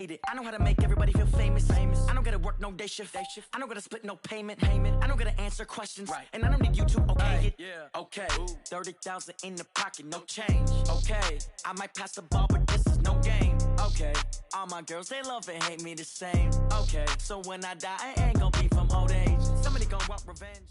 I know how to make everybody feel famous. I don't gotta work no day shift. I don't gotta split no payment. I don't gotta answer questions. And I don't need you to okay it. Okay, 30,000 in the pocket, no change. Okay, I might pass the ball, but this is no game. Okay, all my girls, they love and hate me the same. Okay, so when I die, I ain't gonna be from old age. Somebody gonna want revenge.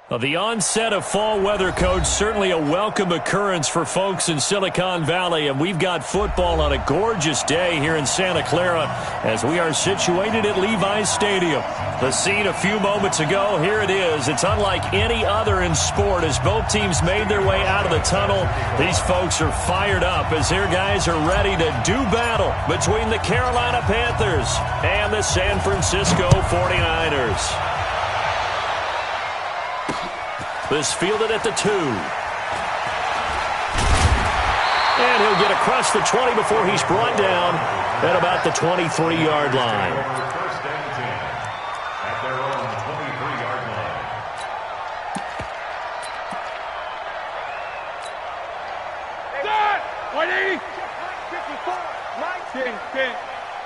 Well, the onset of fall weather, Coach, certainly a welcome occurrence for folks in Silicon Valley, and we've got football on a gorgeous day here in Santa Clara as we are situated at Levi's Stadium. The scene a few moments ago, here it is. It's unlike any other in sport as both teams made their way out of the tunnel. These folks are fired up as their guys are ready to do battle between the Carolina Panthers and the San Francisco 49ers. This fielded at the 2. And he'll get across the 20 before he's brought down at about the 23-yard line. First and 10 at their own 23-yard line. Start! 180! 54! 19! 10!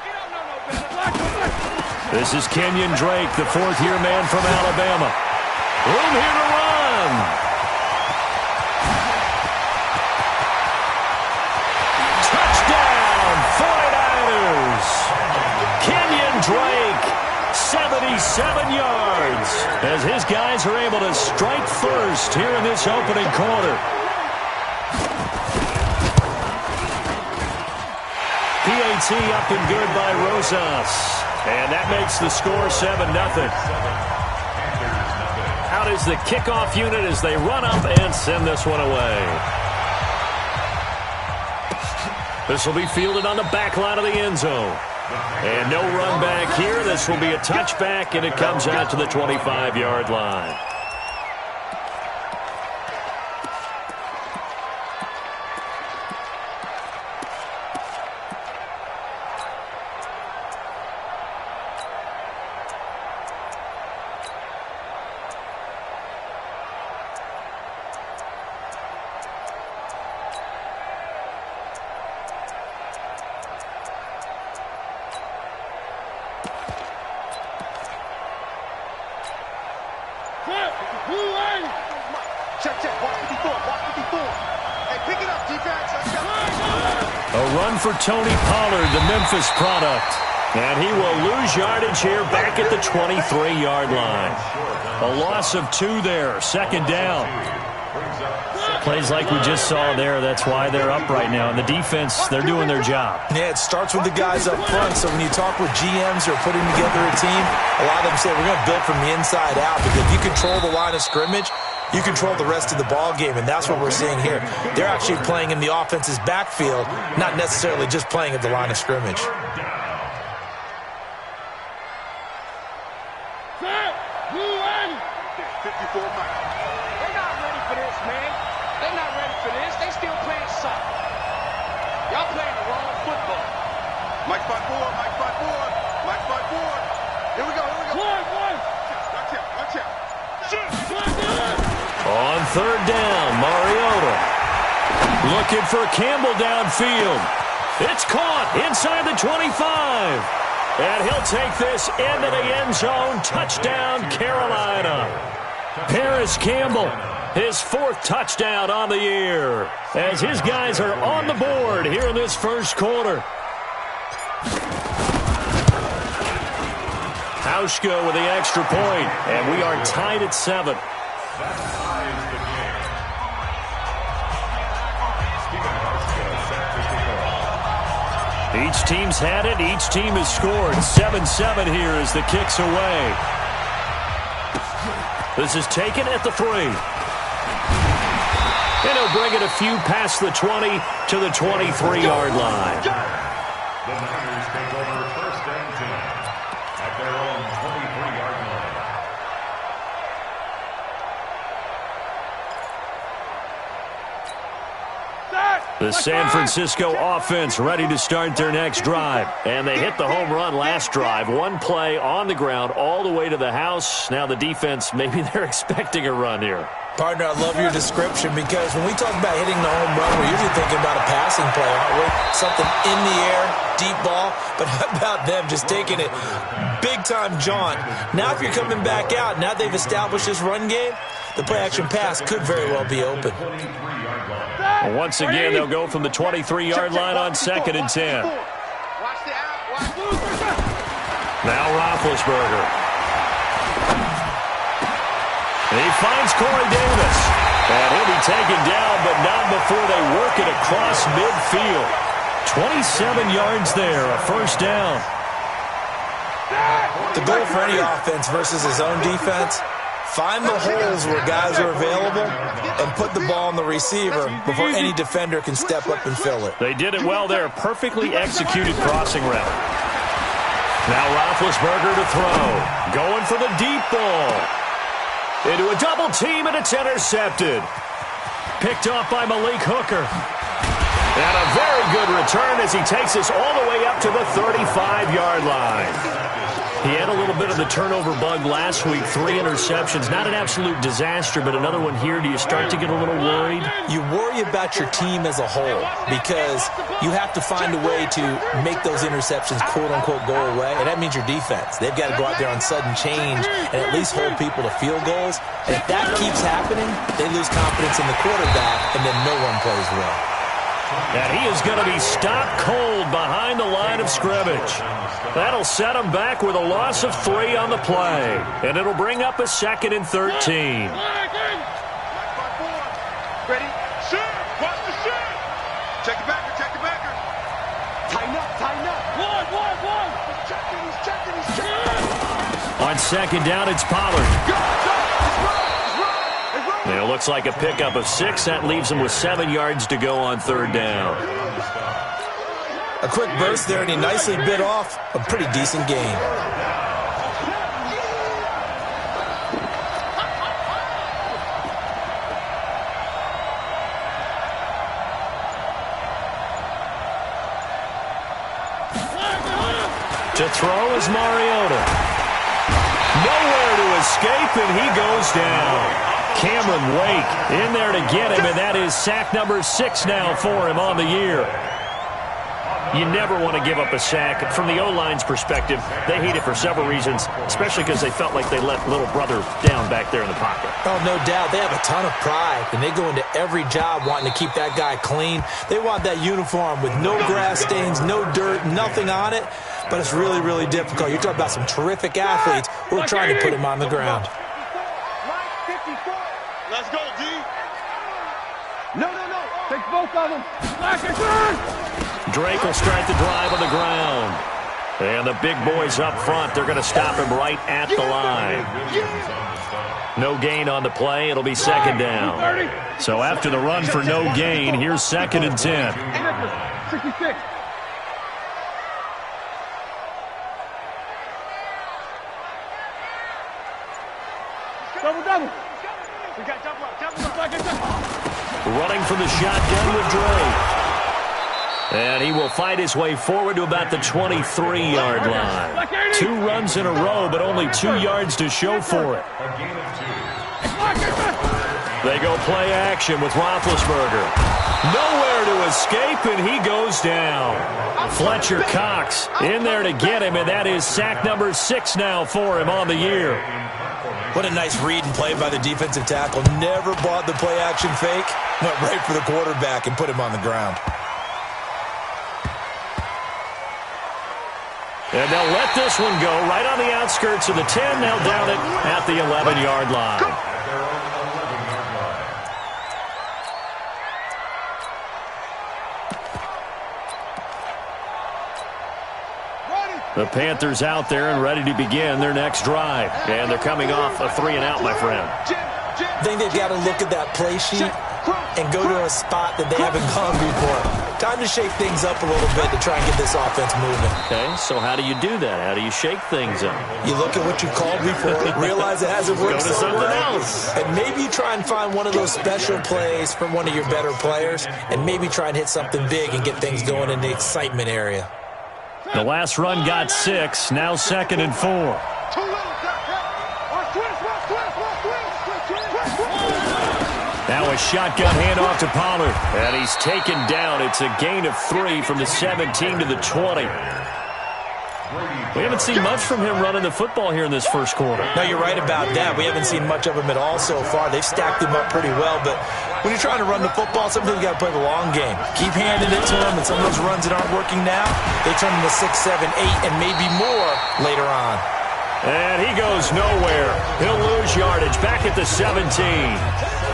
You don't know no better. This is Kenyon Drake, the fourth-year man from Alabama. Room here to run. Touchdown, 49ers. Kenyon Drake, 77 yards, as his guys are able to strike first here in this opening quarter. PAT up and good by Rosas, and that makes the score 7-0. Out is the kickoff unit as they run up and send this one away. This will be fielded on the back line of the end zone. And no run back here. This will be a touchback, and it comes out to the 25-yard line. A run for Tony Pollard, the Memphis product. And he will lose yardage here back at the 23-yard line. A loss of 2 there, second down. Plays like we just saw there, that's why they're up right now. And the defense, they're doing their job. Yeah, it starts with the guys up front. So when you talk with GMs who are putting together a team, a lot of them say we're going to build from the inside out. Because if you control the line of scrimmage, you control the rest of the ball game, and that's what we're seeing here. They're actually playing in the offense's backfield, not necessarily just playing at the line of scrimmage. They're not ready for this, man. They're not ready for this. They still playing soccer. Y'all playing the wrong football. Mike spot forward, Mike spot forward, Mike spot forward. Here we go, here we go. One. Watch out. On third down, Mariota looking for Campbell downfield. It's caught inside the 25. And he'll take this into the end zone. Touchdown, Carolina. Paris Campbell, his 4th touchdown on the year, as his guys are on the board here in this first quarter. Hauschka with the extra point, and we are tied at 7. Each team's had it. Each team has scored. 7-7 here as the kick's away. This is taken at the 3. And he'll bring it a few past the 20 to the 23-yard line. The Niners take over first and 10 at their own 23-yard line. The San Francisco offense ready to start their next drive. And they hit the home run last drive. One play on the ground all the way to the house. Now the defense, maybe they're expecting a run here. Partner, I love your description because when we talk about hitting the home run, we're usually thinking about a passing play, aren't we? Something in the air, deep ball. But how about them just taking it big-time jaunt? Now if you're coming back out, now they've established this run game, the play-action pass could very well be open. Well, once again, they'll go from the 23-yard line on 2nd and 10. Now Roethlisberger. He finds Corey Davis. And he'll be taken down, but not before they work it across midfield. 27 yards there, a first down. The goal for any offense versus his own defense, find the holes where guys are available and put the ball on the receiver before any defender can step up and fill it. They did it well there. Perfectly executed crossing route. Now Roethlisberger to throw. Going for the deep ball. Into a double team, and it's intercepted. Picked off by Malik Hooker. And a very good return as he takes us all the way up to the 35-yard line. He had a little bit of the turnover bug last week, 3 interceptions. Not an absolute disaster, but another one here. Do you start to get a little worried? You worry about your team as a whole because you have to find a way to make those interceptions, quote-unquote, go away, and that means your defense. They've got to go out there on sudden change and at least hold people to field goals. And if that keeps happening, they lose confidence in the quarterback, and then no one plays well. And he is going to be stopped cold behind the line of scrimmage. That'll set him back with a loss of 3 on the play. And it'll bring up a 2nd and 13. Ready? Shoot! Watch the shoot! Check the backer, check the backer. Tighten up, tighten up. One. He's checking. On 2nd down, it's Pollard. It looks like a pickup of 6. That leaves him with 7 yards to go on 3rd down. A quick burst there, and he nicely bit off a pretty decent gain. To throw is Mariota. Nowhere to escape, and he goes down. Cameron Wake in there to get him, and that is sack number 6 now for him on the year. You never want to give up a sack. From the O-line's perspective, they hate it for several reasons, especially because they felt like they let little brother down back there in the pocket. Oh, no doubt. They have a ton of pride, and they go into every job wanting to keep that guy clean. They want that uniform with no grass stains, no dirt, nothing on it, but it's really, really difficult. You're talking about some terrific athletes who are trying to put him on the ground. Let's go, D. No. Take both of them. Drake will start the drive on the ground. And the big boys up front, they're going to stop him right at the line. No gain on the play. It'll be 2nd down. So after the run for no gain, here's 2nd and 10. 66. Double. We got double. Running from the shotgun with Drake. And he will fight his way forward to about the 23-yard line. 2 runs in a row, but only 2 yards to show for it. They go play action with Roethlisberger. Nowhere to escape, and he goes down. Fletcher Cox in there to get him, and that is sack number 6 now for him on the year. What a nice read and play by the defensive tackle. Never bought the play-action fake. Went right for the quarterback and put him on the ground. And they'll let this one go right on the outskirts of the 10. They'll down it at the 11-yard line. The Panthers out there and ready to begin their next drive. And they're coming off a 3-and-out, my friend. I think they've got to look at that play sheet and go to a spot that they haven't gone before. Time to shake things up a little bit to try and get this offense moving. Okay, so how do you do that? How do you shake things up? You look at what you called before, realize it hasn't worked Go to something else. And maybe you try and find one of those special plays from one of your better players, and maybe try and hit something big and get things going in the excitement area. The last run got 6, now 2nd and 4. Now a shotgun handoff to Pollard. And he's taken down. It's a gain of 3 from the 17 to the 20. We haven't seen much from him running the football here in this first quarter. No, you're right about that. We haven't seen much of him at all so far. They've stacked him up pretty well, but when you're trying to run the football, sometimes you got to play the long game. Keep handing it to him, and some of those runs that aren't working now, they turn into 6, 7, 8, and maybe more later on. And he goes nowhere. He'll lose yardage back at the 17.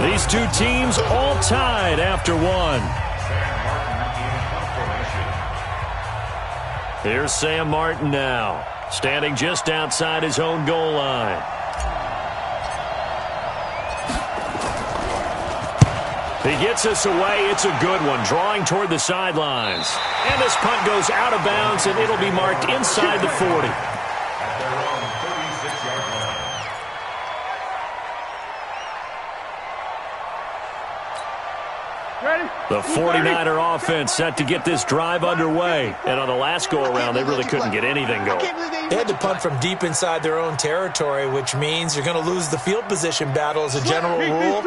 These two teams all tied after one. Here's Sam Martin now, standing just outside his own goal line. He gets us away. It's a good one, drawing toward the sidelines. And this punt goes out of bounds, and it'll be marked inside the 40. At their own 36-yard line. The 49er offense set to get this drive underway. And on the last go-around, they really couldn't get anything going. They had to punt from deep inside their own territory, which means you're going to lose the field position battle as a general rule.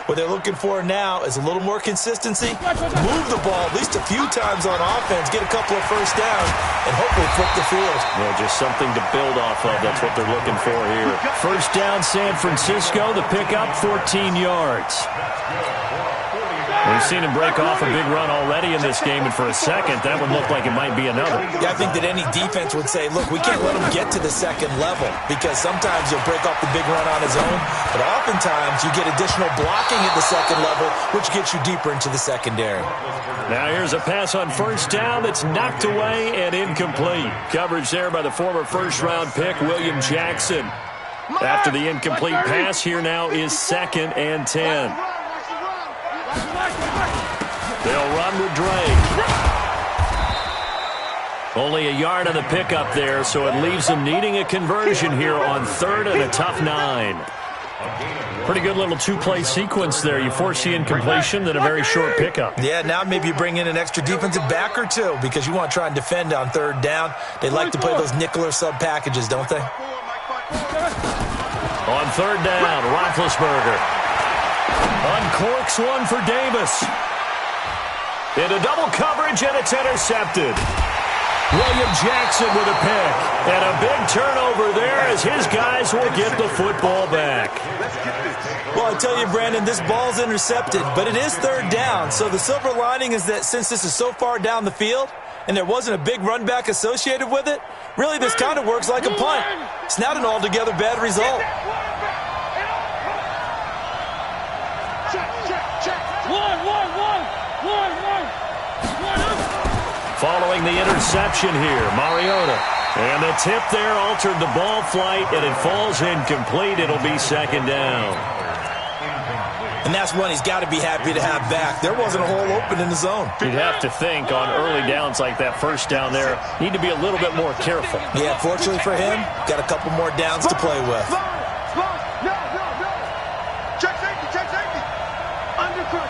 What they're looking for now is a little more consistency, move the ball at least a few times on offense, get a couple of first downs, and hopefully flip the field. Yeah, just something to build off of. That's what they're looking for here. First down, San Francisco. The pickup, 14 yards. We've seen him break off a big run already in this game, and for a second, that one looked like it might be another. Yeah, I think that any defense would say, look, we can't let him get to the second level, because sometimes he'll break off the big run on his own, but oftentimes you get additional blocking at the second level, which gets you deeper into the secondary. Now here's a pass on first down that's knocked away and incomplete. Coverage there by the former first-round pick, William Jackson. After the incomplete pass, here now is 2nd and 10. They'll run with Drake. Only a yard on the pickup there, so it leaves them needing a conversion here on 3rd and a tough 9. Pretty good little two-play sequence there. You force the incompletion, then a very short pickup. Yeah, now maybe you bring in an extra defensive back or two because you want to try and defend on 3rd down. They like to play those nickel or sub packages, don't they? On 3rd down, Roethlisberger uncorks one for Davis. Into double coverage, and it's intercepted. William Jackson with a pick. And a big turnover there as his guys will get the football back. Well, I tell you, Brandon, this ball's intercepted, but it is 3rd down. So the silver lining is that since this is so far down the field and there wasn't a big run back associated with it, really this kind of works like a punt. It's not an altogether bad result. Following the interception here, Mariota. And the tip there altered the ball flight, and it falls incomplete. It'll be 2nd down. And that's one he's got to be happy to have back. There wasn't a hole open in the zone. You'd have to think on early downs like that first down there, need to be a little bit more careful. Yeah, fortunately for him, got a couple more downs to play with. Check safety, check safety. Undercut.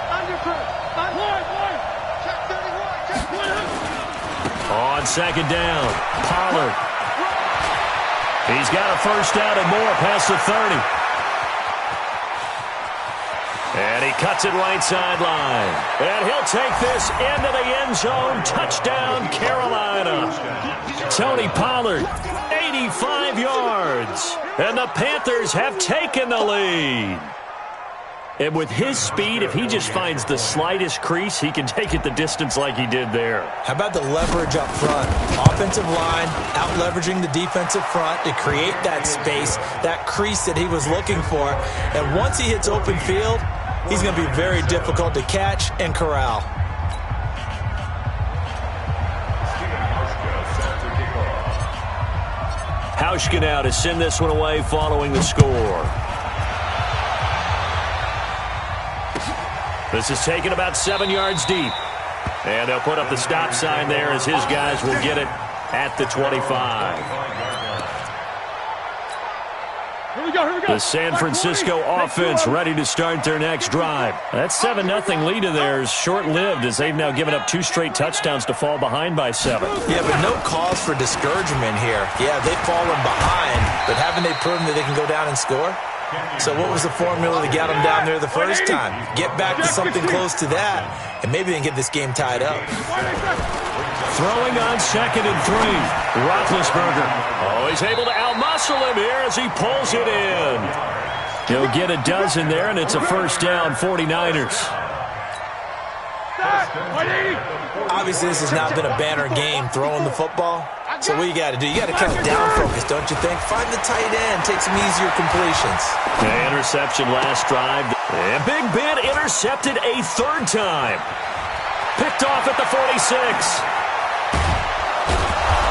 Check 31, check 31. On 2nd down, Pollard. He's got a first down and more past the 30. And he cuts it right sideline. And he'll take this into the end zone. Touchdown, Carolina. Tony Pollard, 85 yards. And the Panthers have taken the lead. And with his speed, if he just finds the slightest crease, he can take it the distance like he did there. How about the leverage up front? Offensive line out-leveraging the defensive front to create that space, that crease that he was looking for. And once he hits open field, he's going to be very difficult to catch and corral. Hauschka now to send this one away following the score. This is taken about 7 yards deep. And they'll put up the stop sign there as his guys will get it at the 25. Here we go. The San Francisco offense ready to start their next drive. That 7-0 lead of theirs short-lived as they've now given up 2 straight touchdowns to fall behind by 7. Yeah, but no cause for discouragement here. Yeah, they've fallen behind, but haven't they proven that they can go down and score? So what was the formula to get them down there the first time? Get back to something close to that, and maybe they can get this game tied up. Throwing on 2nd and 3. Roethlisberger. Oh, he's able to outmuscle him here as he pulls it in. He'll get a dozen there, and it's a first down, 49ers. Obviously, this has not been a banner game throwing the football. So what you got to do? You got to kind of down focus, don't you think? Find the tight end, take some easier completions. Interception last drive. And Big Ben intercepted a 3rd time. Picked off at the 46.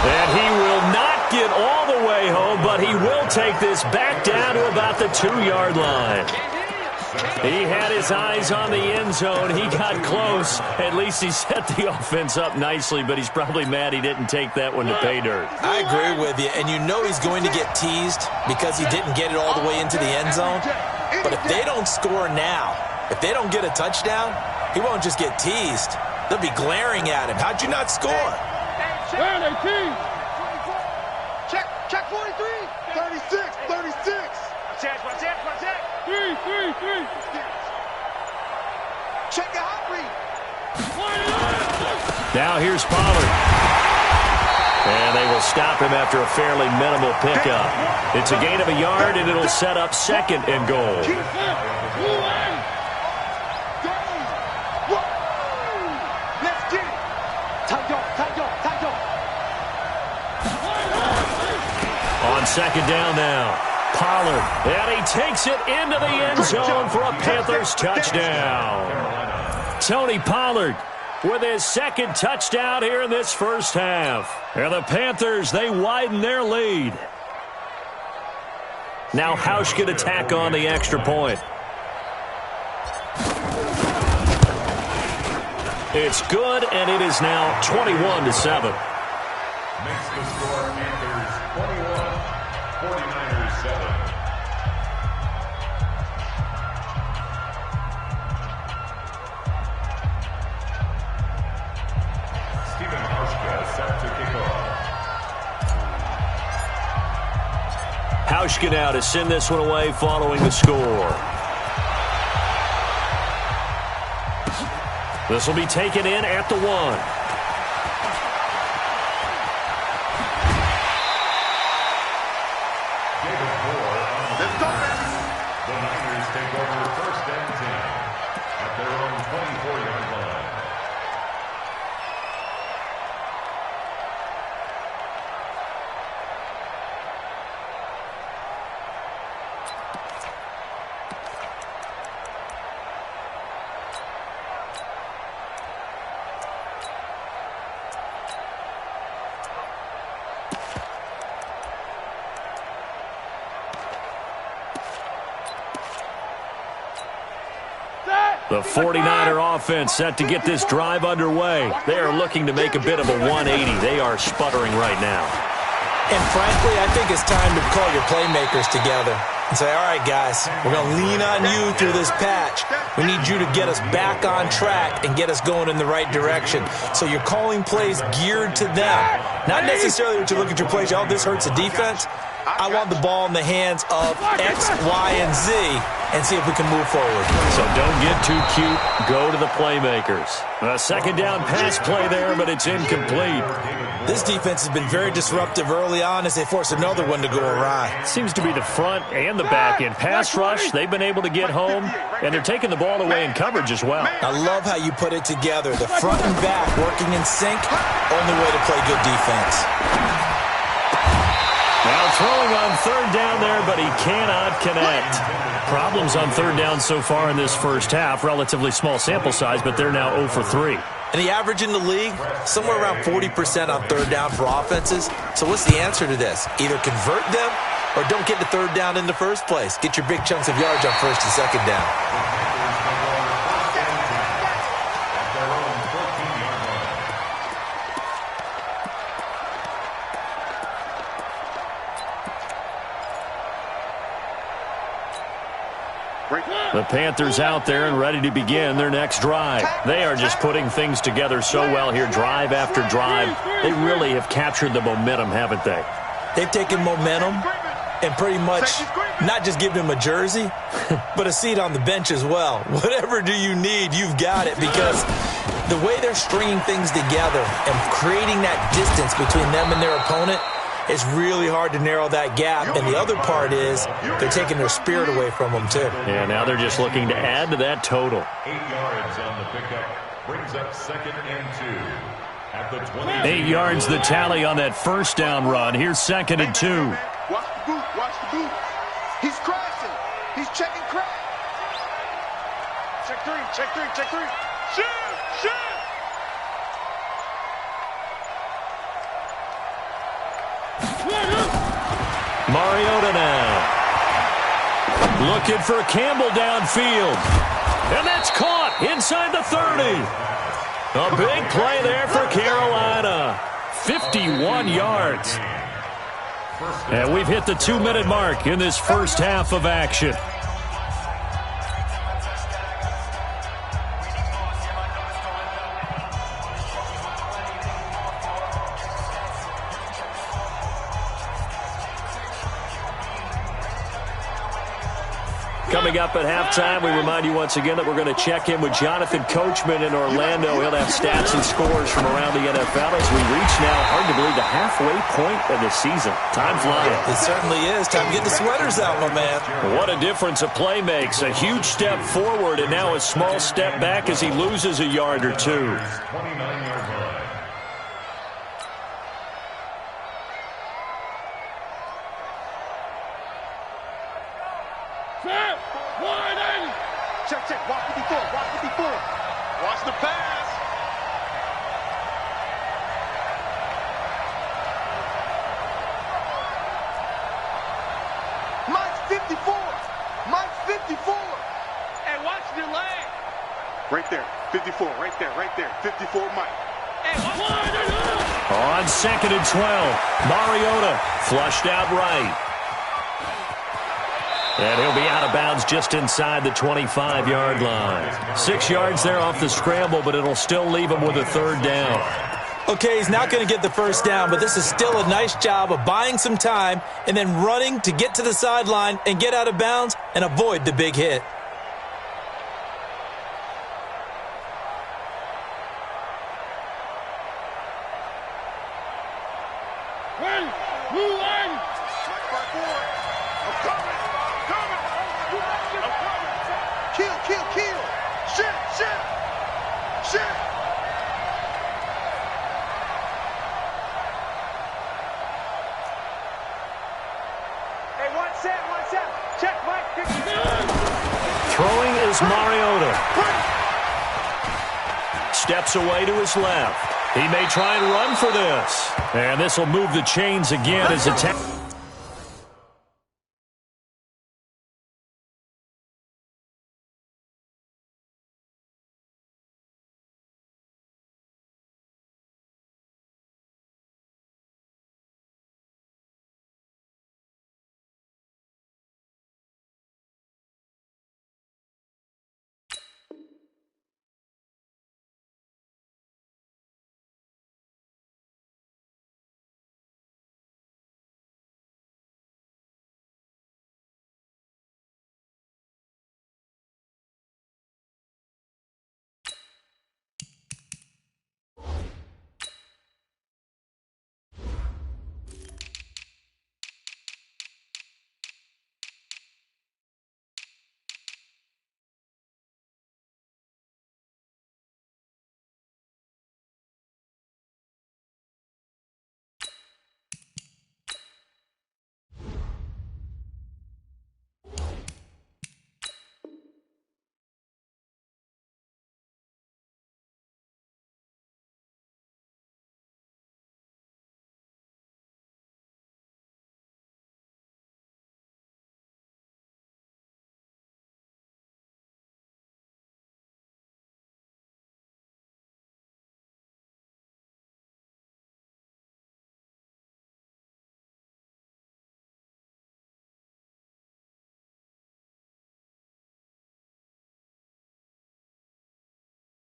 And he will not get all the way home, but he will take this back down to about the 2-yard line. He had his eyes on the end zone. He got close. At least he set the offense up nicely, but he's probably mad he didn't take that one to pay dirt. I agree with you, and you know he's going to get teased because he didn't get it all the way into the end zone. But if they don't score now, if they don't get a touchdown, he won't just get teased. They'll be glaring at him. How'd you not score? Check 43. 36. Watch that. 3. Check the hot read. Now here's Pollard. And they will stop him after a fairly minimal pickup. It's a gain of a yard, and it'll set up 2nd and goal. Let's get it. Tight dog. On 2nd down now. Pollard, and he takes it into the end zone for a Panthers touchdown. Tony Pollard with his 2nd touchdown here in this first half. And the Panthers, they widen their lead. Now Hausch can attack on the extra point. It's good, and it is now 21-7. Makes the score Panthers 21, 49ers 7. Stephen Hauschka set to kick off. Hauschka now to send this one away following the score. This will be taken in at the 1. The Niners take over 1st and 10 at their own 24-yard line. The 49er offense set to get this drive underway. They are looking to make a bit of a 180. They are sputtering right now. And frankly, I think it's time to call your playmakers together and say, all right, guys, we're going to lean on you through this patch. We need you to get us back on track and get us going in the right direction. So you're calling plays geared to them. Not necessarily that you look at your plays, oh, this hurts the defense. I want the ball in the hands of X, Y, and Z and see if we can move forward. So don't get too cute. Go to the playmakers. A 2nd down pass play there, but it's incomplete. This defense has been very disruptive early on as they force another one to go awry. Seems to be the front and the back end. Pass rush, they've been able to get home, and they're taking the ball away in coverage as well. I love how you put it together. The front and back working in sync, only way to play good defense. Now throwing on 3rd down there, but he cannot connect. Problems on 3rd down so far in this first half. Relatively small sample size, but they're now 0 for 3. And the average in the league, somewhere around 40% on 3rd down for offenses. So what's the answer to this? Either convert them or don't get the 3rd down in the first place. Get your big chunks of yards on 1st and 2nd down. The Panthers out there and ready to begin their next drive. They are just putting things together so well here, drive after drive. They really have captured the momentum, haven't they? They've taken momentum and pretty much not just giving him a jersey, but a seat on the bench as well. Whatever do you need, you've got it, because the way they're stringing things together and creating that distance between them and their opponent, it's really hard to narrow that gap. And the other part is they're taking their spirit away from them, too. Yeah, now they're just looking to add to that total. 8 yards on the pickup. Brings up 2nd and 2. At the 20. 8 yards the tally on that first down run. Here's 2nd and 2. Watch the boot. Watch the boot. He's crashing. He's checking crash. Check 3. Check 3. Check 3. Shoot. Shoot. Mariota now. Looking for Campbell downfield. And that's caught inside the 30. A big play there for Carolina. 51 yards. And we've hit the 2-minute mark in this first half of action. Coming up at halftime, we remind you once again that we're going to check in with Jonathan Coachman in Orlando. He'll have stats and scores from around the NFL as we reach now, hard to believe, the halfway point of the season. Time flying. It certainly is. Time to get the sweaters out, my man. What a difference a play makes. A huge step forward and now a small step back as he loses a yard or two. 29-yard line. Check, check. Watch 54. Watch 54. Watch the pass. Mike's 54. Mike's 54. Hey, watch the leg. Right there. 54. Right there. Right there. 54 Mike. Hey, watch the On 2nd and 12, Mariota flushed out right. And he'll be out of bounds just inside the 25-yard line. 6 yards there off the scramble, but it'll still leave him with a 3rd down. Okay, he's not going to get the first down, but this is still a nice job of buying some time and then running to get to the sideline and get out of bounds and avoid the big hit. Throwing is Mariota. Steps away to his left. He may try and run for this. And this will move the chains again as attack.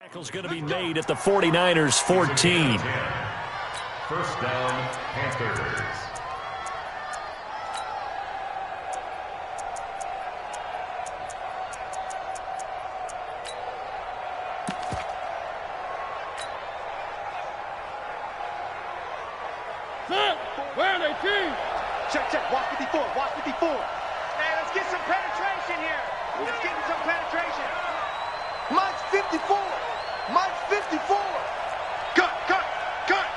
Tackle's going to be made at the 49ers 14. First down, Panthers. Where are they, team? Check, check. Watch 54. Watch 54. Hey, let's get some penetration here. Let's get some penetration. Mike's 54. Mike's 54. Cut, cut, cut.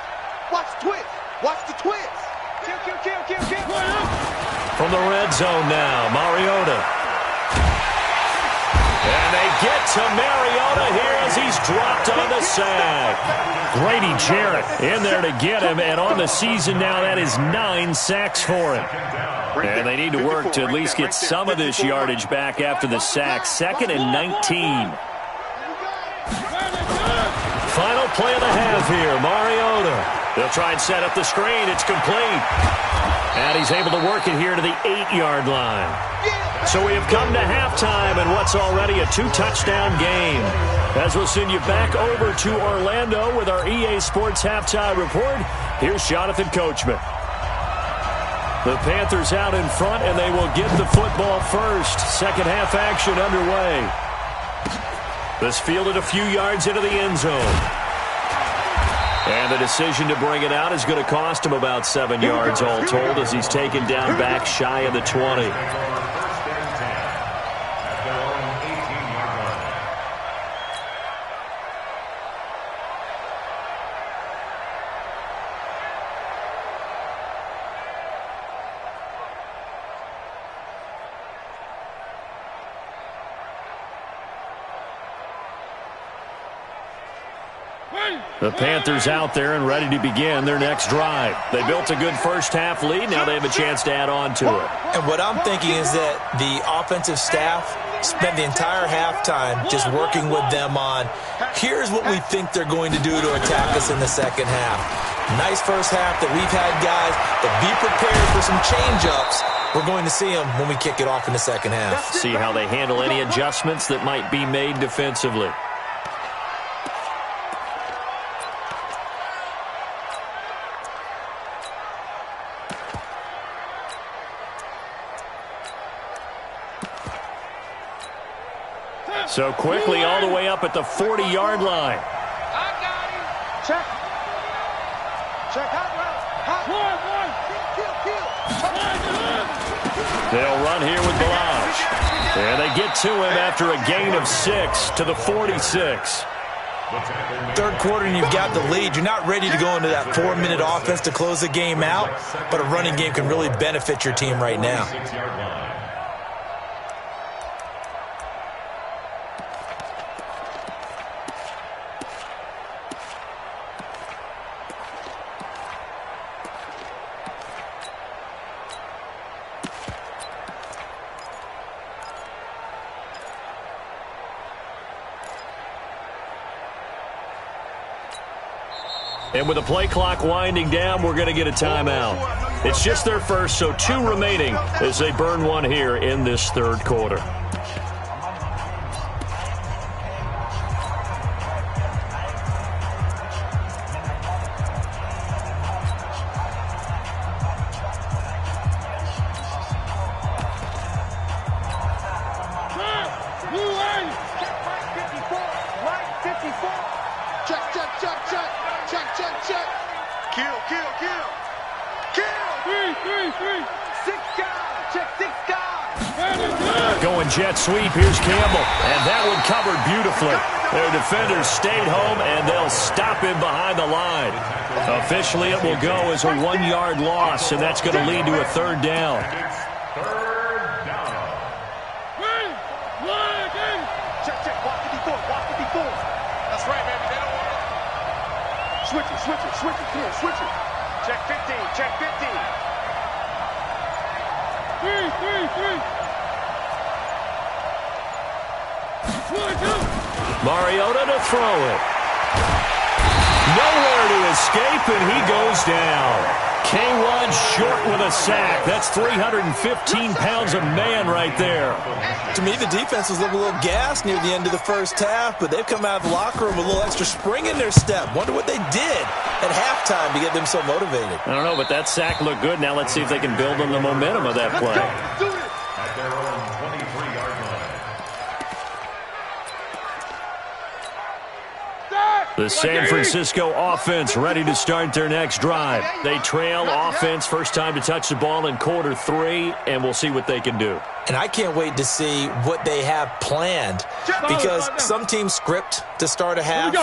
Watch the twist. Watch the twist. Kill, kill, kill, kill, kill. From the red zone now, Mariota. And they get to Mariota here as he's dropped on the sack. Grady Jarrett in there to get him, and on the season now, that is 9 sacks for him. And they need to work to at least get some of this yardage back after the sack. 2nd and 19. Final play of the half here, Mariota. They'll try and set up the screen. It's complete. And he's able to work it here to the 8-yard line. So we have come to halftime in what's already a 2-touchdown game. As we'll send you back over to Orlando with our EA Sports Halftime Report, here's Jonathan Coachman. The Panthers out in front, and they will get the football first. Second half action underway. This fielded a few yards into the end zone. And the decision to bring it out is going to cost him about 7 yards all told as he's taken down back shy of the 20. The Panthers out there and ready to begin their next drive. They built a good first half lead. Now they have a chance to add on to it. And what I'm thinking is that the offensive staff spent the entire halftime just working with them on, here's what we think they're going to do to attack us in the second half. Nice first half that we've had, guys, but be prepared for some change-ups. We're going to see them when we kick it off in the second half. See how they handle any adjustments that might be made defensively. So quickly all the way up at the 40-yard line. I got him. Check. Check. Hot route. They'll run here with Balaj. And they get to him after a gain of 6 to the 46. Third quarter and you've got the lead. You're not ready to go into that 4-minute offense to close the game out, but a running game can really benefit your team right now. And with the play clock winding down, we're going to get a timeout. It's just their first, so 2 remaining as they burn one here in this third quarter. Going jet sweep, here's Campbell, and that one covered beautifully. Their defenders stayed home, and they'll stop him behind the line. Officially, it will go as a 1-yard loss, and that's going to lead to a third down. Check, check. Watch 54. Watch 54. That's right, baby. They don't want it. Switch it, switch it, switch it. Come on, switch it. Check 15. Check 15. 3. Mariota to throw it. Nowhere to escape, and he goes down. K1 short with a sack. That's 315 pounds of man right there. To me, the defense was looking a little gassed near the end of the first half, but they've come out of the locker room with a little extra spring in their step. Wonder what they did at halftime to get them so motivated. I don't know, but that sack looked good. Now let's see if they can build on the momentum of that play. Let's do this. At their own 23-yard line. Start. The San Francisco offense ready to start their next drive. They trail offense, first time to touch the ball in quarter 3, and we'll see what they can do. And I can't wait to see what they have planned, because some teams script to start a half.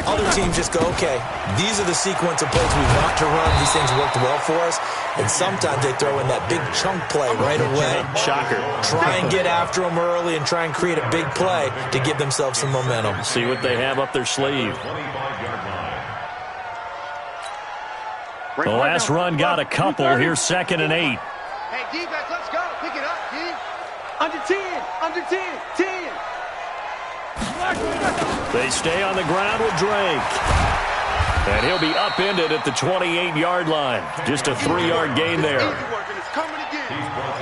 Other teams just go, okay, these are the sequence of plays we want to run. These things worked well for us. And sometimes they throw in that big chunk play right away. Shocker. Try and get after them early and try and create a big play to give themselves some momentum. See what they have up their sleeve. The last run got a couple. Here's 2nd and 8. Hey, defense, let's go. Pick it up, D. Under 10. Under 10. 10. They stay on the ground with Drake. And he'll be upended at the 28-yard line. Just a 3-yard gain there.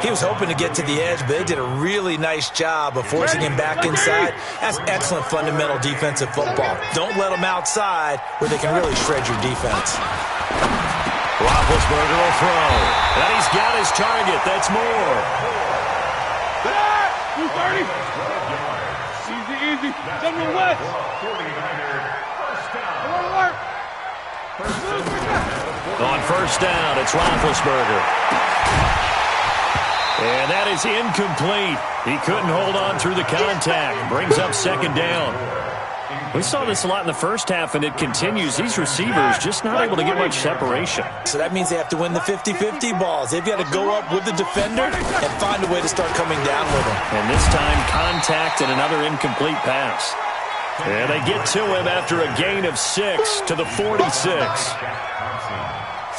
He was hoping to get to the edge, but they did a really nice job of forcing him back inside. That's excellent fundamental defensive football. Don't let them outside where they can really shred your defense. Roethlisberger will throw. And he's got his target. That's Moore. 230. Easy. Send me west. 49er, first down. On first down, it's Roethlisberger. And that is incomplete. He couldn't hold on through the contact. Brings up 2nd down. We saw this a lot in the first half, and it continues. These receivers just not able to get much separation. So that means they have to win the 50-50 balls. They've got to go up with the defender and find a way to start coming down with him. And this time, contact and another incomplete pass. And they get to him after a gain of 6 to the 46.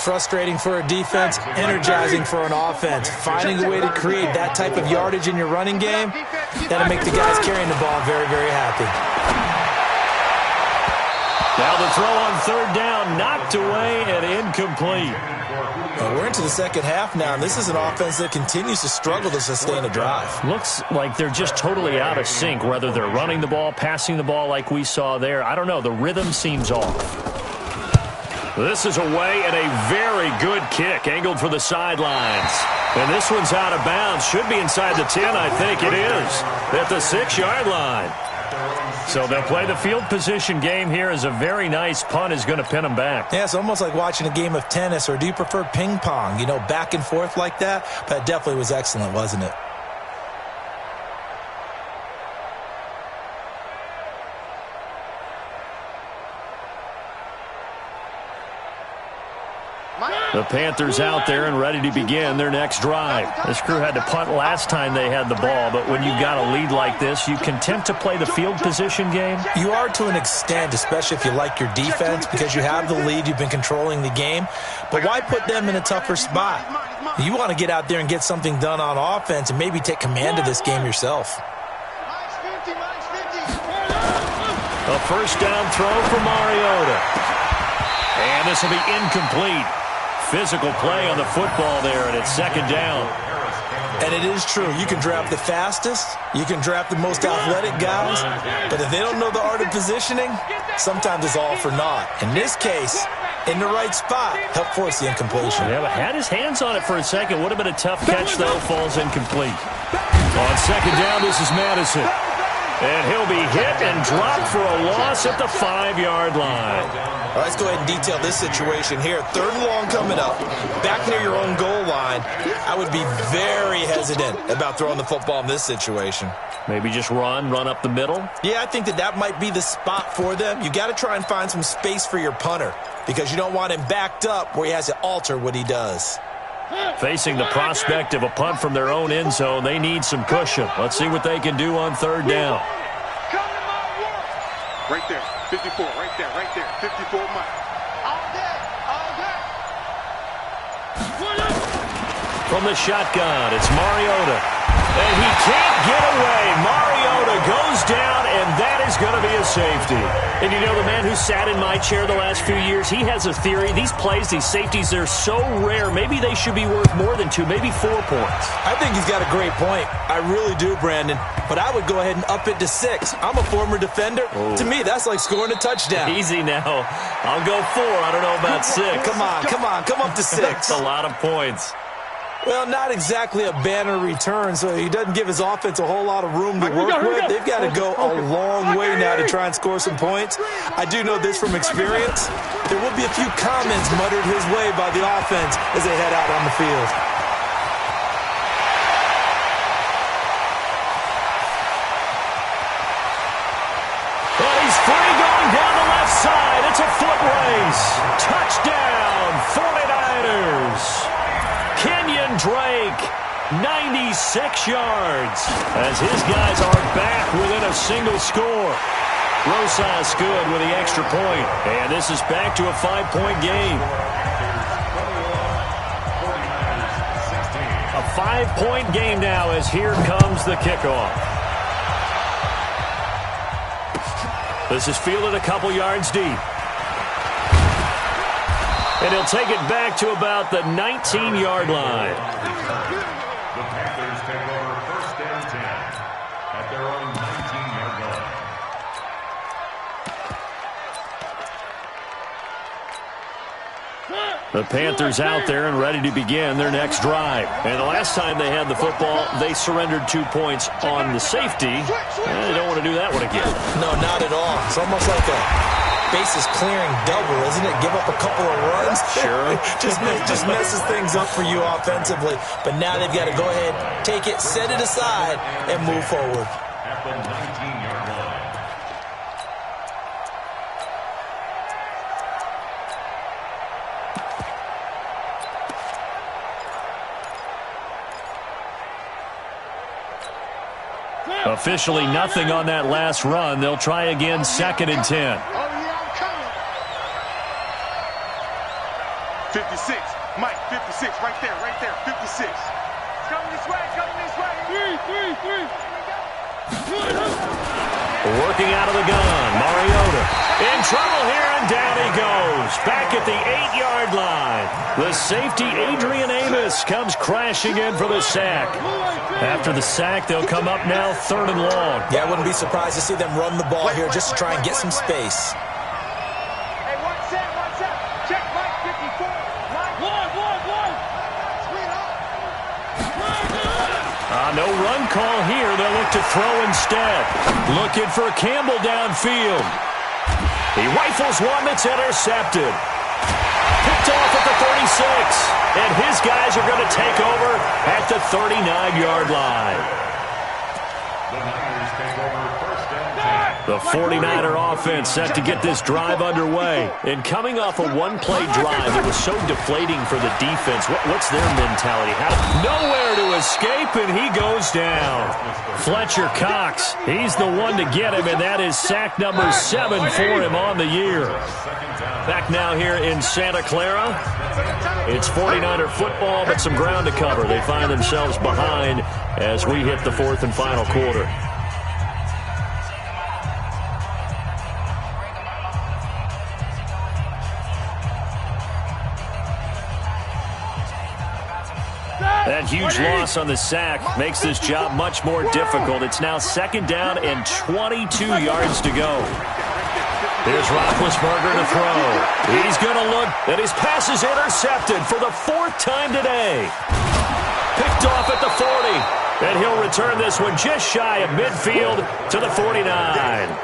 Frustrating for a defense, energizing for an offense. Finding a way to create that type of yardage in your running game, that'll make the guys carrying the ball very, very happy. Now the throw on 3rd down, knocked away and incomplete. Well, we're into the second half now, and this is an offense that continues to struggle to sustain a drive. Looks like they're just totally out of sync, whether they're running the ball, passing the ball like we saw there. I don't know. The rhythm seems off. This is away and a very good kick, angled for the sidelines. And this one's out of bounds. Should be inside the 10, I think it is, at the 6-yard line. So they'll play the field position game here as a very nice punt is going to pin them back. Yeah, it's almost like watching a game of tennis, or do you prefer ping pong? You know, back and forth like that? That definitely was excellent, wasn't it? The Panthers out there and ready to begin their next drive. This crew had to punt last time they had the ball, but when you've got a lead like this, you can tempt to play the field position game. You are to an extent, especially if you like your defense, because you have the lead, you've been controlling the game. But why put them in a tougher spot? You want to get out there and get something done on offense and maybe take command of this game yourself. A first down throw for Mariota. And this will be incomplete. Physical play on the football there, and it's 2nd down. And it is true. You can draft the fastest. You can draft the most athletic guys. But if they don't know the art of positioning, sometimes it's all for naught. In this case, in the right spot, help force the incompletion. Yeah, but had his hands on it for a second. Would have been a tough catch, though. Falls incomplete. On 2nd down, this is Madison. And he'll be hit and dropped for a loss at the 5-yard line. All right, let's go ahead and detail this situation here. 3rd and long coming up, back near your own goal line. I would be very hesitant about throwing the football in this situation. Maybe just run up the middle? Yeah, I think that might be the spot for them. You got to try and find some space for your punter, because you don't want him backed up where he has to alter what he does. Facing the prospect of a punt from their own end zone, they need some cushion. Let's see what they can do on 3rd down. Right there, 54, right there, 54 miles. All day. From the shotgun, it's Mariota. And he can't get away. Mariota goes down, and that is going to be a safety. And you know, the man who sat in my chair the last few years, he has a theory. These plays, these safeties, they're so rare. Maybe they should be worth more than 2, maybe 4 points. I think he's got a great point. I really do, Brandon. But I would go ahead and up it to 6. I'm a former defender. To me, that's like scoring a touchdown. Easy now. I'll go 4. I don't know about 6. Come on. Come up to 6. That's a lot of points. Well, not exactly a banner return, so he doesn't give his offense a whole lot of room to work with. They've got to go a long way now to try and score some points. I do know this from experience. There will be a few comments muttered his way by the offense as they head out on the field. Well, he's free going down the left side. It's a foot race. Touchdown, 49ers. Kenyon Drake, 96 yards, as his guys are back within a single score. Rosas good with the extra point, and this is back to a 5-point game. A 5-point game now as here comes the kickoff. This is fielded a couple yards deep. And he'll take it back to about the 19-yard line. The Panthers take over first and 10 at their own 19-yard line. The Panthers out there and ready to begin their next drive. And the last time they had the football, they surrendered 2 points on the safety. They don't want to do that one again. No, not at all. It's almost like a bases clearing double, isn't it? Give up a couple of runs. Sure. just messes things up for you offensively. But now they've got to go ahead, take it, set it aside, and move forward. At the 19-yard line. Officially nothing on that last run. They'll try again, 2nd and 10. 56. Mike, 56. Right there, 56. It's coming this way, Three. Working out of the gun, Mariota. In trouble here, and down he goes. Back at the 8-yard line. The safety, Adrian Amos, comes crashing in for the sack. After the sack, they'll come up now 3rd and long. Yeah, I wouldn't be surprised to see them run the ball here just to try and get some space. Hey, one set. Check Mike 54. No run call here. They'll look to throw instead. Looking for Campbell downfield. He rifles one that's intercepted. Picked off at the 36. And his guys are going to take over at the 39-yard line. The Niners take over first and 10. The 49er offense set to get this drive underway. And coming off a one-play drive that was so deflating for the defense, what's their mentality? Nowhere to escape, and he goes down. Fletcher Cox, he's the one to get him, and that is sack number 7 for him on the year. Back now here in Santa Clara. It's 49er football, but some ground to cover. They find themselves behind as we hit the 4th and final quarter. That huge loss on the sack makes this job much more difficult. It's now 2nd down and 22 yards to go. Here's Roethlisberger to throw. He's going to look, and his pass is intercepted for the 4th time today. Picked off at the 40. And he'll return this one just shy of midfield to the 49.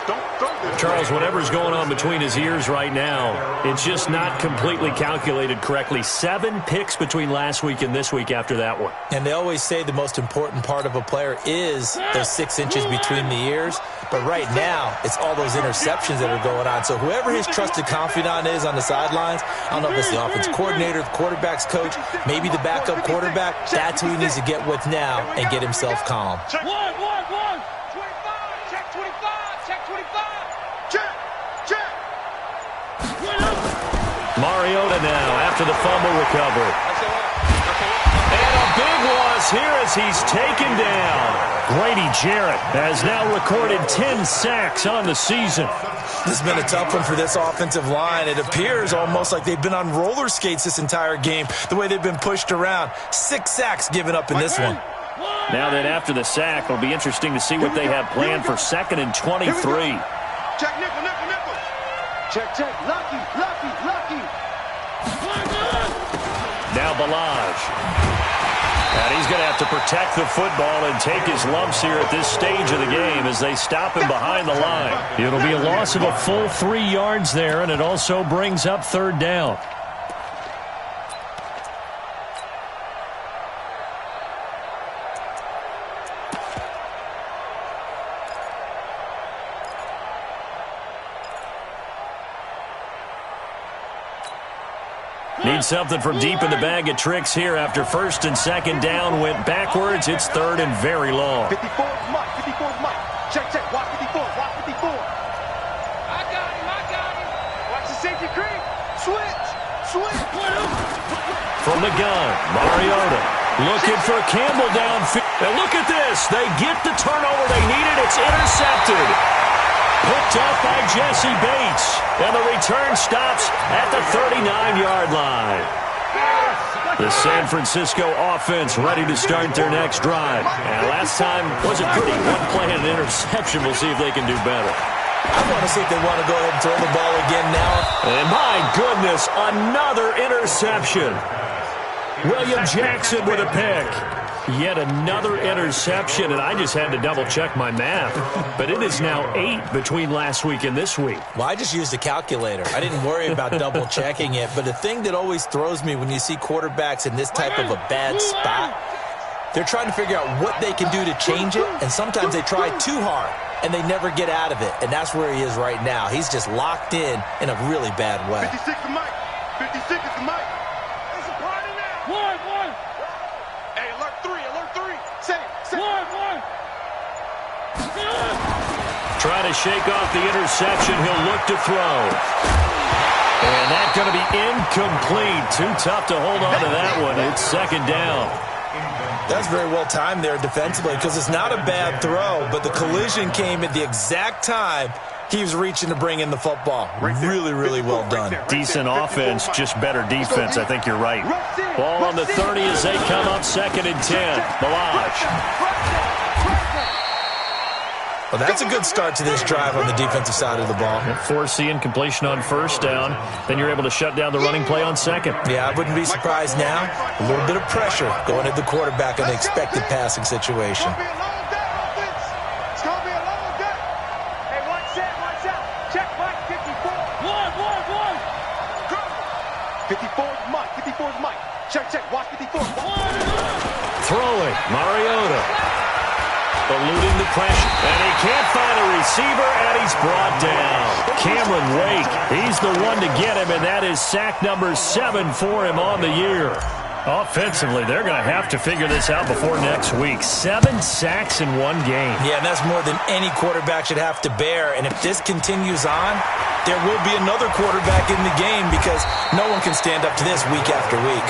Charles, whatever's going on between his ears right now, it's just not completely calculated correctly. 7 picks between last week and this week after that one. And they always say the most important part of a player is those 6 inches between the ears. But right now, it's all those interceptions that are going on. So whoever his trusted confidant is on the sidelines, I don't know if it's the offense coordinator, the quarterback's coach, maybe the backup quarterback, that's who he needs to get with now and get himself calm. Check 25. Check 25. Check 25. Check. Mariota now after the fumble recovery. And a big loss here as he's taken down. Grady Jarrett has now recorded 10 sacks on the season. This has been a tough one for this offensive line. It appears almost like they've been on roller skates this entire game, the way they've been pushed around. 6 sacks given up in this one. Now that after the sack, it'll be interesting to see what they have planned for 2nd and 23. Check nickel. Check. Lucky. Now Balaj. And he's going to have to protect the football and take his lumps here at this stage of the game as they stop him behind the line. It'll be a loss of a full 3 yards there, and it also brings up 3rd down. Need something from deep in the bag of tricks here after 1st and 2nd down went backwards. It's 3rd and very long. 54 is Mike. 54 is Mike. Check, check. Watch 54. Watch 54. I got him. Watch the safety creep. Switch. From the gun, Mariota looking for Campbell downfield. And look at this. They get the turnover they needed. It's intercepted. Picked up by Jesse Bates. And the return stops at the 39-yard line. The San Francisco offense ready to start their next drive. And last time wasn't pretty. One play and an interception. We'll see if they can do better. I want to see if they want to go ahead and throw the ball again now. And my goodness, another interception. William Jackson with a pick. Yet another interception, and I just had to double-check my math. But it is now 8 between last week and this week. Well, I just used a calculator. I didn't worry about double-checking it. But the thing that always throws me when you see quarterbacks in this type of a bad spot, they're trying to figure out what they can do to change it, and sometimes they try too hard, and they never get out of it. And that's where he is right now. He's just locked in a really bad way. 56 is Mike. 56 is Mike. It's a party now. One. Hey, alert 3. Say. One. Trying to shake off the interception. He'll look to throw. And that's going to be incomplete. Too tough to hold on to that one. It's 2nd down. That's very well timed there defensively because it's not a bad throw, but the collision came at the exact time he was reaching to bring in the football. Really, really well done. Decent offense, just better defense. I think you're right. Ball on the 30 as they come up 2nd and 10. Balaj. Well, that's a good start to this drive on the defensive side of the ball. Forcing incompletion on 1st down. Then you're able to shut down the running play on 2nd. Yeah, I wouldn't be surprised now. A little bit of pressure going at the quarterback on the expected passing situation. It's going to be a long day. Hey, watch out. Check Mike 54. One. 54 is Mike. Check. Watch 54. Throwing. Mariota. Eluding the pressure. And he can't find a receiver, and he's brought down. Cameron Wake, he's the one to get him, and that is sack number 7 for him on the year. Offensively, they're going to have to figure this out before next week. 7 sacks in one game. Yeah, and that's more than any quarterback should have to bear. And if this continues on, there will be another quarterback in the game because no one can stand up to this week after week.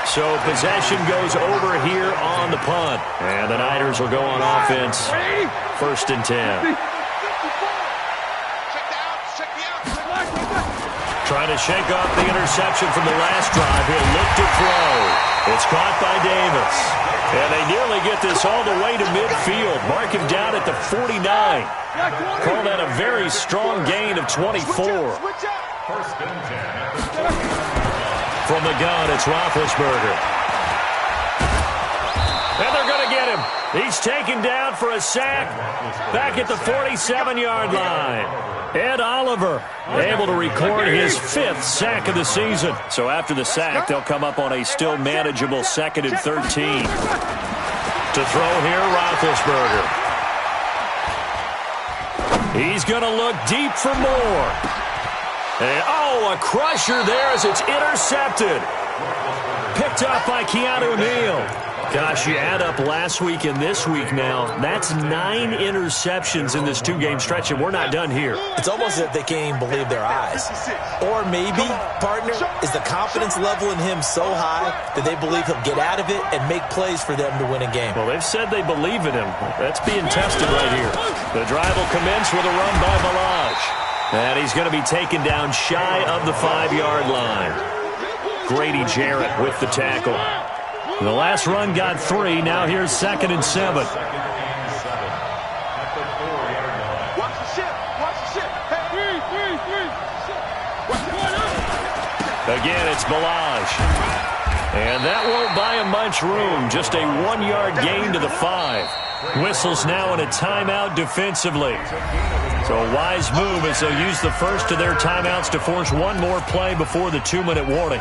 So possession goes over here on the punt. And the Niners will go on offense. 1st and 10. Trying to shake off the interception from the last drive. He'll look to throw. It's caught by Davis. And they nearly get this all the way to midfield. Mark him down at the 49. Call that a very strong gain of 24. 1st and 10. From the gun, it's Roethlisberger. And they're going to get him. He's taken down for a sack back at the 47-yard line. Ed Oliver able to record his 5th sack of the season. So after the sack, they'll come up on a still manageable 2nd and 13. To throw here, Roethlisberger. He's going to look deep for more. And, a crusher there as it's intercepted. Picked up by Keanu Neal. Gosh, you add up last week and this week now. That's 9 interceptions in this 2-game stretch, and we're not done here. It's almost as if they can't even believe their eyes. Or maybe, partner, is the confidence level in him so high that they believe he'll get out of it and make plays for them to win a game. Well, they've said they believe in him. That's being tested right here. The drive will commence with a run by Balaj. And he's going to be taken down shy of the 5-yard line. Grady Jarrett with the tackle. The last run got 3. Now here's 2nd and 7. Watch the ship. Hey, 3. Again, it's Balaj. And that won't buy him much room. Just a 1-yard gain to the 5. Whistles now in a timeout defensively. So a wise move as they'll use the first of their timeouts to force one more play before the 2-minute warning.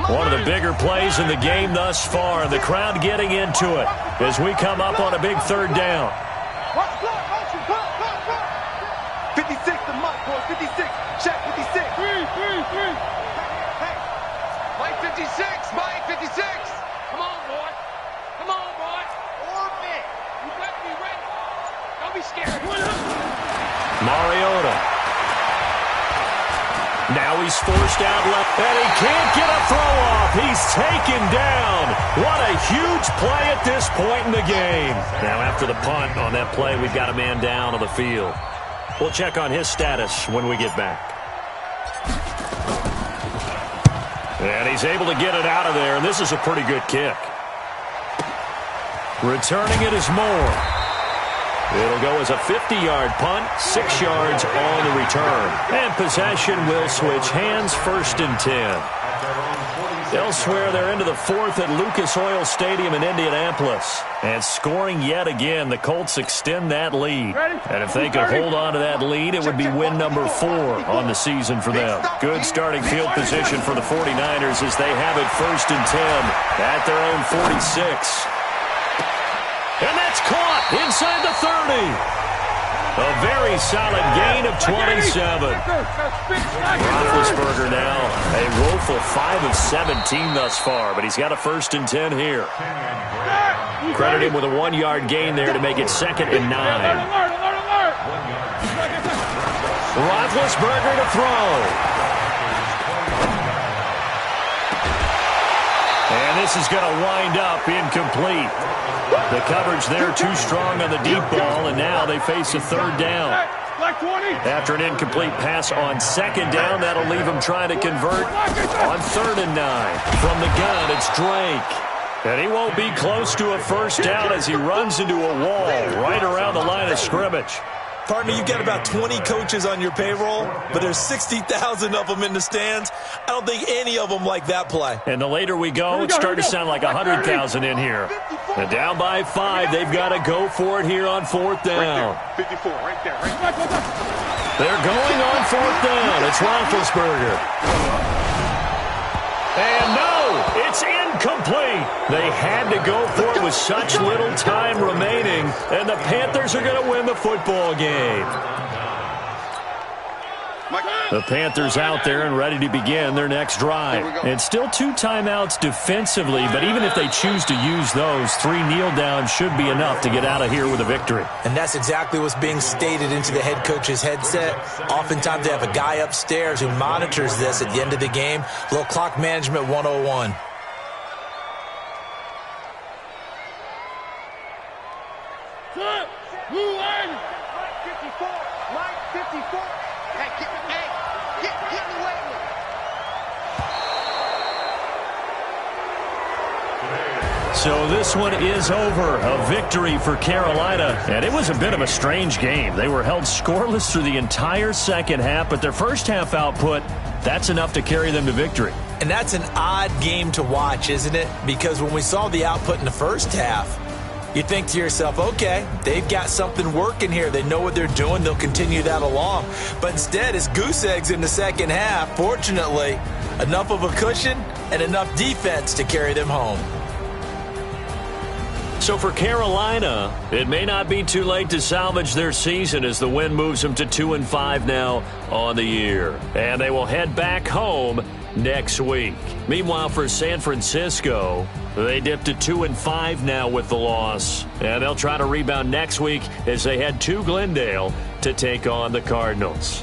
One of the bigger plays in the game thus far. The crowd getting into it as we come up on a big 3rd down. 56 to Mike, boy. 56. Check 56. 3. Hey. Mike 56. Mike 56. Come on, boy. Come on, boy. Orbit. You better be ready. Don't be scared. Mariota. Now he's forced out left, and he can't get a throw off. He's taken down. What a huge play at this point in the game. Now after the punt on that play, we've got a man down on the field. We'll check on his status when we get back. And he's able to get it out of there, and this is a pretty good kick. Returning it is Moore. It'll go as a 50-yard punt, 6 yards on the return. And possession will switch hands, 1st and 10. Elsewhere, they're into the 4th at Lucas Oil Stadium in Indianapolis. And scoring yet again, the Colts extend that lead. And if they could hold on to that lead, it would be win number 4 on the season for them. Good starting field position for the 49ers as they have it 1st and 10 at their own 46. And that's caught inside the 30. A very solid gain of 27. Roethlisberger now a woeful 5 of 17 thus far, but he's got a 1st and 10 here. Credit him with a 1-yard gain there to make it 2nd and 9. Roethlisberger to throw. And this is going to wind up incomplete. The coverage there too strong on the deep ball, and now they face a 3rd down. After an incomplete pass on 2nd down, that'll leave them trying to convert on 3rd and 9. From the gun, it's Drake. And he won't be close to a 1st down as he runs into a wall right around the line of scrimmage. Partner, you've got about 20 coaches on your payroll, but there's 60,000 of them in the stands. I don't think any of them like that play. And the later we go, it's starting to sound like 100,000 in here. And down by 5, they've got to go for it here on 4th down. Right there. 54, right there. They're going on 4th down. It's Roethlisberger. And no, it's incomplete. They had to go for it with such little time remaining, and the Panthers are going to win the football game. The Panthers out there and ready to begin their next drive. And still 2 timeouts defensively, but even if they choose to use those, 3 kneel downs should be enough to get out of here with a victory. And that's exactly what's being stated into the head coach's headset. Oftentimes they have a guy upstairs who monitors this at the end of the game. A little clock management 101. Mike 54. Mike 54. Hey, get in the way. So this one is over. A victory for Carolina. And it was a bit of a strange game. They were held scoreless through the entire 2nd half, but their 1st half output, that's enough to carry them to victory. And that's an odd game to watch, isn't it? Because when we saw the output in the 1st half, you think to yourself, okay, they've got something working here. They know what they're doing. They'll continue that along. But instead, it's goose eggs in the 2nd half. Fortunately, enough of a cushion and enough defense to carry them home. So for Carolina, it may not be too late to salvage their season as the win moves them to 2-5 now on the year. And they will head back home next week. Meanwhile, for San Francisco, they dipped to 2-5 now with the loss. And they'll try to rebound next week as they head to Glendale to take on the Cardinals.